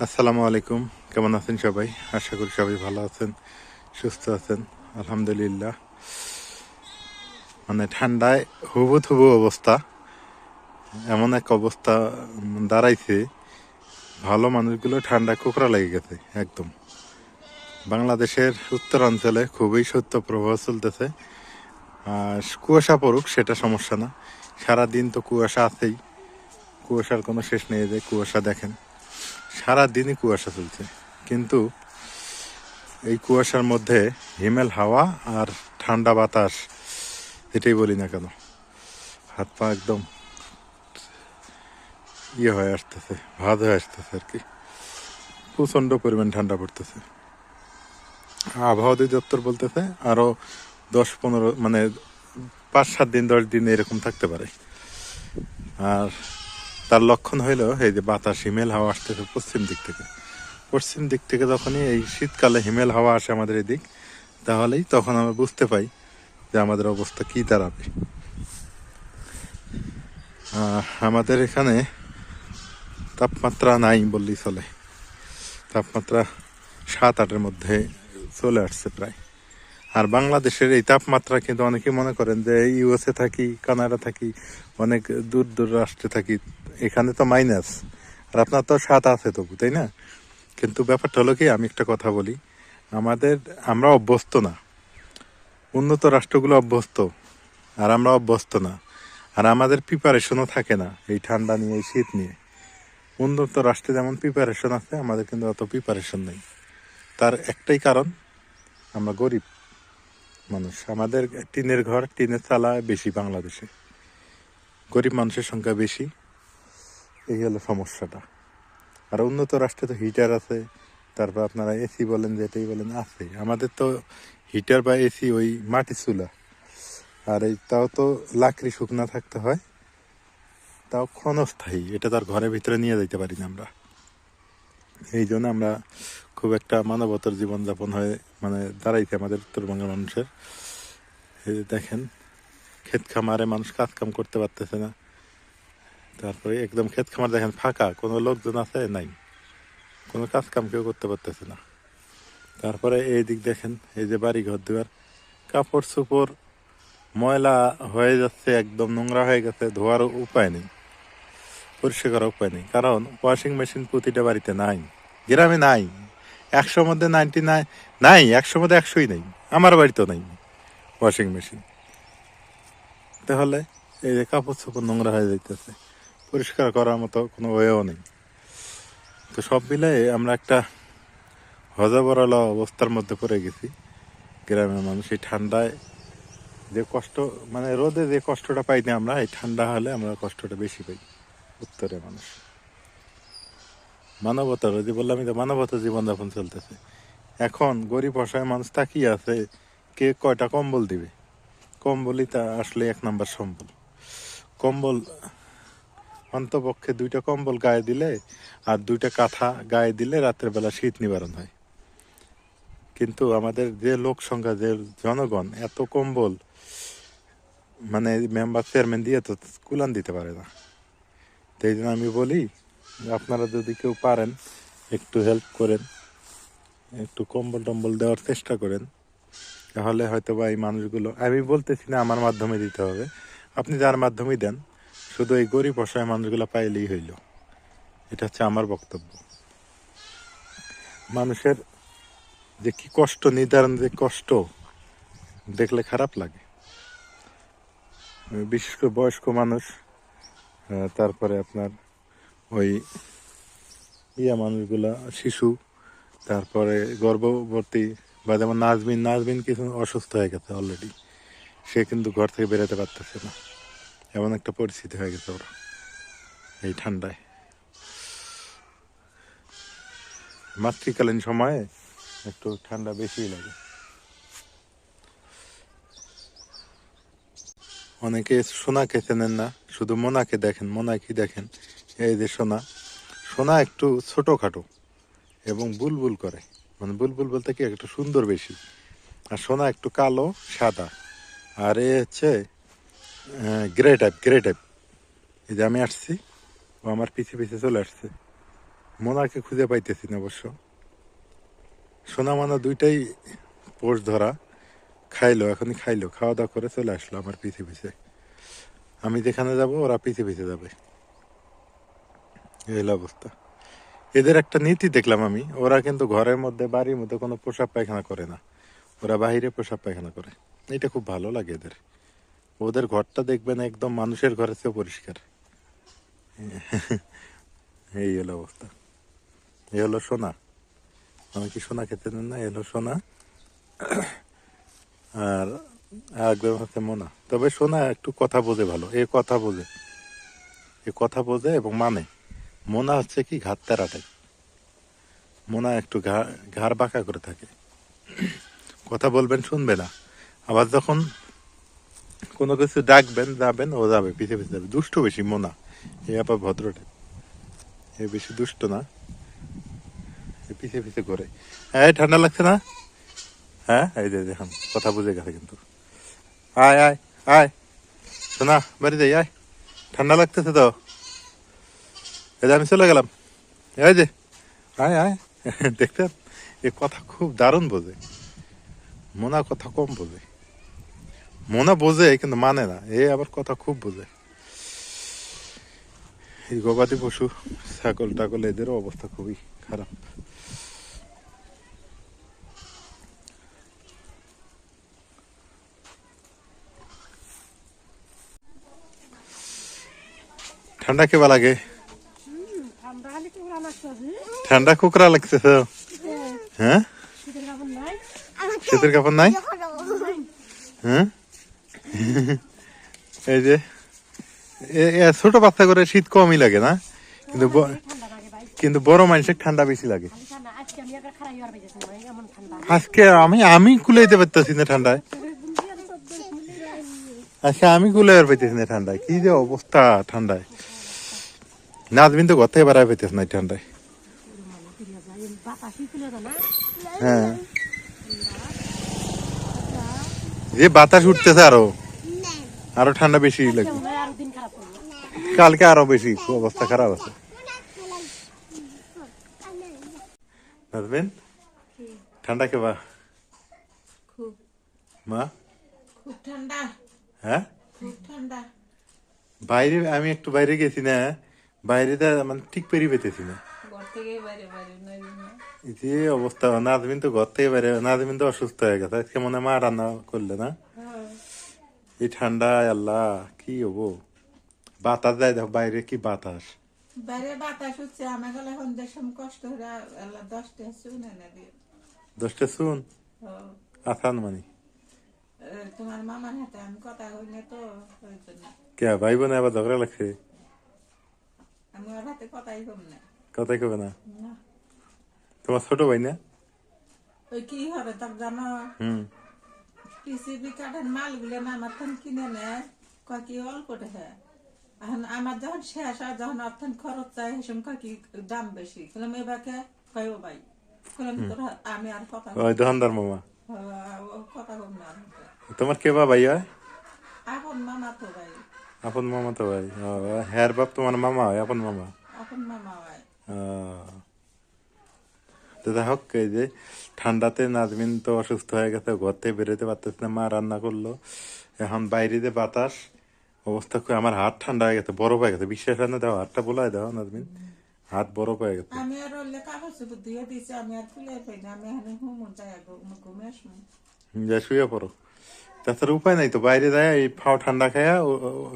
আসসালামু আলাইকুম। কেমন আছেন সবাই? আশা করি সবাই ভালো আছেন, সুস্থ আছেন। আলহামদুলিল্লাহ। মানে ঠান্ডায় হুবুথুবু অবস্থা, এমন এক অবস্থা দাঁড়াইছে, ভালো মানুষগুলো ঠান্ডা কোকড়া লেগে গেছে একদম। বাংলাদেশের উত্তরাঞ্চলে খুবই শৈত্যপ্রবাহ চলতেছে। আর কুয়াশা পড়ুক সেটা সমস্যা না, সারাদিন তো কুয়াশা আছেই, কুয়াশার কোনো শেষ নেই। যে কুয়াশা দেখেন, সারাদিনই কুয়াশা চলছে, কিন্তু এই কুয়াশার মধ্যে হিমেল হাওয়া আর ঠান্ডা বাতাস, এটাই বলি না কেন, হাত পা একদম হয়ে আসতেছে, ভাঁজ হয়ে আসতেছে আর কি। প্রচণ্ড পরিমাণ ঠান্ডা পড়তেছে। আবহাওয়া অধিদপ্তর বলতেছে আরও 10-15 মানে 5-7 দিন 10 দিন এরকম থাকতে পারে। আর তার লক্ষণ হইল এই যে বাতাস হিমেল হাওয়া আসতেছে পশ্চিম দিক থেকে। পশ্চিম দিক থেকে যখনই এই শীতকালে হিমেল হাওয়া আসে আমাদের এদিক, তাহলেই তখন আমরা বুঝতে পাই যে আমাদের অবস্থা কী দাঁড়াবে। আমাদের এখানে তাপমাত্রা নাই বললেই চলে, তাপমাত্রা 7-8-এর মধ্যে চলে আসছে প্রায়। আর বাংলাদেশের এই তাপমাত্রা কিন্তু অনেকে মনে করেন যে ইউএসএ থাকি, কানাডা থাকি, অনেক দূর দূর রাষ্ট্রে থাকি, এখানে তো মাইনাস, আর আপনার তো 7 আছে তবু, তাই না? কিন্তু ব্যাপারটা হলো কি, আমি একটা কথা বলি, আমরা অভ্যস্ত না, উন্নত রাষ্ট্রগুলো অভ্যস্ত, আর আমরা অভ্যস্ত না। আর আমাদের প্রিপারেশনও থাকে না এই ঠান্ডা নিয়ে, এই শীত নিয়ে। উন্নত রাষ্ট্রে যেমন প্রিপারেশন আছে, আমাদের কিন্তু অত প্রিপারেশন নেই। তার একটাই কারণ, আমরা গরিব মানুষ, আমাদের টিনের ঘর, টিনের চালা বেশি বাংলাদেশে, গরিব মানুষের সংখ্যা বেশি, এই হলো সমস্যাটা। আর উন্নত রাষ্ট্রে তো হিটার আছে, তারপর আপনারা এসি বলেন, যেটাই বলেন আছে। আমাদের তো হিটার বা এসি ওই মাটি চুলা, আর এই তাও তো লাকড়ি শুকনা থাকতে হয়, তাও ক্ষণস্থায়ী, এটা তার ঘরের ভিতরে নিয়ে যেতে পারি না আমরা। এই জন্য আমরা খুব একটা মানবতার জীবনযাপন হয়ে দাঁড়াইছে আমাদের উত্তরবঙ্গের মানুষের। এই যে দেখেন, ক্ষেত খামারে মানুষ কাজ কাম করতে পারতেছে না। তারপরে একদম ক্ষেত খামার দেখেন ফাঁকা, কোনো লোকজন আছে নাই, কোনো কাজ কাম কেউ করতে পারতেছে না। তারপরে এই দিক দেখেন, এই যে বাড়ি ঘর দুয়ার, কাপড় চোপড় ময়লা হয়ে যাচ্ছে, একদম নোংরা হয়ে গেছে, ধোয়ার উপায় নেই, পরিষ্কার করার উপায় নেই, কারণ ওয়াশিং মেশিন প্রতিটা বাড়িতে নাই, গ্রামে নাই। 100 মধ্যে 99 নাই, 100 মধ্যে 100ই নেই। আমার বাড়িতেও নাই ওয়াশিং মেশিন। তাহলে এই যে কাপড় চোপড় নোংরা হয়ে যাইতেছে, পরিষ্কার করার মতো কোনো ওয়েও নেই। তো সব মিলে আমরা একটা হজবরল অবস্থার মধ্যে পড়ে গেছি। গ্রামের মানুষ এই ঠান্ডায় যে কষ্ট, রোদে যে কষ্টটা পাই না আমরা, এই ঠান্ডা হলে আমরা কষ্টটা বেশি পাই উত্তরে মানুষ। মানবতার, যে বললাম, যে মানবতার জীবনযাপন চলতেছে। এখন গরিব অসহায় মানুষ তাকিয়ে আছে, কে কয়টা কম্বল দিবে। কম্বলই তা আসলে 1 নাম্বার সম্বল। কম্বল অন্তপক্ষে 2টা কম্বল গায়ে দিলে আর 2টা কাঁথা গায়ে দিলে রাতের বেলা শীত নিবারণ হয়। কিন্তু আমাদের যে লোক সংখ্যা, যে জনগণ, এত কম্বল মেম্বার চেয়ারম্যান দিয়ে তো কুলান দিতে পারে না। তো এই জন্য আমি বলি, আপনারা যদি কেউ পারেন একটু হেল্প করেন, একটু কম্বল টম্বল দেওয়ার চেষ্টা করেন, তাহলে হয়তো বা এই মানুষগুলো, আমি বলতেছি না আমার মাধ্যমে দিতে হবে, আপনি যার মাধ্যমেই দেন, শুধু এই গরিব অসহায় মানুষগুলো পাইলেই হইল। এটা হচ্ছে আমার বক্তব্য। মানুষের যে কি কষ্ট, নির্ধারণ যে কষ্ট দেখলে খারাপ লাগে। বিশেষ করে বয়স্ক মানুষ, তারপরে আপনার ওই মানুষগুলা, শিশু, তারপরে গর্ভবতী, বা যেমন নাজমিন কিছু অসুস্থ হয়ে গেছে অলরেডি, সে কিন্তু ঘর থেকে বেরোতে পারতেছে না, এমন একটা পরিস্থিতি হয়ে গেছে ওরা এই ঠান্ডায়। মাতৃকালীন সময়ে একটু ঠান্ডা বেশিই লাগে। অনেকে সোনাকে চেনেন না, শুধু মোনাকে দেখেন। মোনাকি দেখেন, এই যে সোনা, সোনা একটু ছোটোখাটো এবং বুলবুল করে, বুলবুল বলতে কি, একটু সুন্দর বেশি। আর সোনা একটু কালো সাদা, আর এ হচ্ছে গ্রে টাইপ। এই যে আমি আসছি, ও আমার পিছে পিছে চলে আসছে, মোনাকে খুঁজে পাইতেছি না অবশ্য। সোনা মানা দুইটাই পোষ ধরা, খাইলো, এখনই খাইলো, খাওয়া দাওয়া করে চলে আসলো আমার পিছে পিছে। আমি যেখানে যাব ওরা পিছে পিছে যাবে, এই হলো অবস্থা। এদের একটা নীতি দেখলাম আমি, ওরা কিন্তু ঘরের মধ্যে বাড়ির মধ্যে কোনো প্রসাব পায়খানা করে না, ওরা বাহিরে প্রসাব পায়খানা করে। এটা খুব ভালো লাগে এদের। ওদের ঘরটা দেখবেন একদম মানুষের ঘরের চেয়েও পরিষ্কার। এই হলো অবস্থা। এই হলো সোনা। আমি কি সোনা খেতে দেন না? এই হলো সোনা। আর একদম হচ্ছে মোনা। তবে সোনা একটু কথা বোঝে ভালো, এ কথা বোঝে, এ কথা বোঝে এবং মানে। মোনা হচ্ছে কি ঘাত তেরা টাইপ। মোনা একটু ঘাড় বাঁকা করে থাকে, কথা বলবেন শুনবে না। আবার যখন কোনো কিছু ডাকবেন যাবেন, ও যাবে পিছে পিছে যাবে। দুষ্ট বেশি মোনা, এ আবার ভদ্র টাইপ, এ বেশি দুষ্ট না, এ পিছে পিছে ঘোরে। হ্যাঁ ঠান্ডা লাগছে না? হ্যাঁ এই যে দেখুন কথা বুঝে গেছে কিন্তু। আয় আয় আয় শোনা, বাড়ি যাই আয়, ঠান্ডা লাগতেছে তো, এই যে আমি চলে গেলাম, এই যে আয় আয়। দেখতেন, এ কথা খুব দারুণ বোঝে। মোনা কথা কম বোঝে, মোনা বোঝে কিন্তু মানে না, এ আবার কথা খুব বোঝে। এই গবাদি পশু ছাগল টাগল এদেরও অবস্থা খুবই খারাপ। ঠান্ডা কেবা লাগে? ঠান্ডা কুকরা লাগতেছে। হ্যাঁ শীতের কাপড় নাই? হ্যাঁ এই যে ছোট বাচ্চা করে শীত কমই লাগে না, কিন্তু কিন্তু বড় মানুষের ঠান্ডা বেশি লাগে। আজকে আমি আমি কুলাইতে পারতেছি না ঠান্ডায়। আচ্ছা আমি কুলাইতে পারতেছি না ঠান্ডায়, কি যে অবস্থা ঠান্ডায়। নাজমিন তো ঘর থেকে বেড়ায় পাইতেছে না ঠান্ডায়। হ্যাঁ যে বাতাস উঠতেছে, আরো আরো ঠান্ডা বেশি লাগবে। কালকে আরো বেশি অবস্থা খারাপ আছে। নাজমিন ঠান্ডা কেবা? মা খুব ঠান্ডা, হ্যাঁ খুব ঠান্ডা। বাইরে আমি একটু বাইরে গেছি না, বাইরে মানে ঠিক পেরিয়ে পেতেছি না। ঘর থেকে বাইরে বাইরে নাই না। এই যে অবস্থা, নাজমিন তো ঘর থেকে বাইরে, নাজমিন তো অসুস্থ হয়ে গেছে আজকে, মনে হয় মা রান্না করলে না। এই ঠান্ডায় আল্লাহ কি হবো। বাতাস যায় দেখো বাইরে, কি বাতাস। বাইরে বাতাস হচ্ছে, আমার গেলে এখন দেশম কষ্ট হয়ে আল্লাহ 10টা শুনে না দিয়ে। 10টা শুন আসান মানে তোমার মামার হাতে আমি কথা হই না তো, ওই জন্য কে ভাই বোনে আবার ঝগড়া লাগছে? আমি ওর হাতে কথাই কম না। কথাই কবে না? না। তোমার ছোট ভাই না? ওই কি হবে তার জানো, পিসিবি কাঠের মালগুলো না আমার তখন কিনে নেয়, কয় কি অল্প টাকা। এখন আমার যখন শেষ হয়, যখন অর্থন খরচ চাই, সেসম কয় কি দাম বেশি। বললাম এবারকে কয় ও ভাই, বললাম তোর আমি আর কথা ওই দোকানদার মামা কথা কম না। তোমার কে বা ভাই হয়? আপন মামা তো ভাই, আপন মামা তো ভাই, হ্যার বাপ তোমার মামা হয়, আপন মামা। আপন মামা ভাই। তো যাই হোক, এই যে ঠান্ডাতে নাজমিন তো অসুস্থ হয়ে গেছে, ঘর থেকে বেরোতে পারতেছে না, মা রান্না করলো। এখন বাইরে যে বাতাস, অবস্থা আমার হাত ঠান্ডা হয়ে গেছে, বরফ হয়ে গেছে। বিশ্বাস হয় না, দেখো হাতটা বোলায়, দেখো নাজমিন হাত বরফ হয়ে গেছে। আমি আর ওর কাগজ দিয়ে দিয়েছি, আমি আর খুলে পাই না। আমি এখানে ঘুমো যাই, ঘুমে আসবো। যা শুয়ে পড়ো, তাছাড়া উপায় নাই তো। বাইরে যায় এই ফাও ঠান্ডা খায়া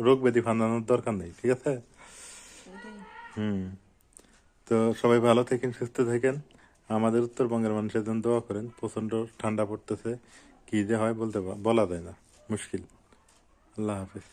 রোগ ব্যাধি ফান্দানোর দরকার নেই, ঠিক আছে? তো সবাই ভালো থাকেন, সুস্থ থাকেন। আমাদের উত্তরবঙ্গের মানুষের জন্য দোয়া করেন। প্রচন্ড ঠান্ডা পড়তেছে, কি যে হয় বলা যায় না, মুশকিল। আল্লাহ হাফেজ।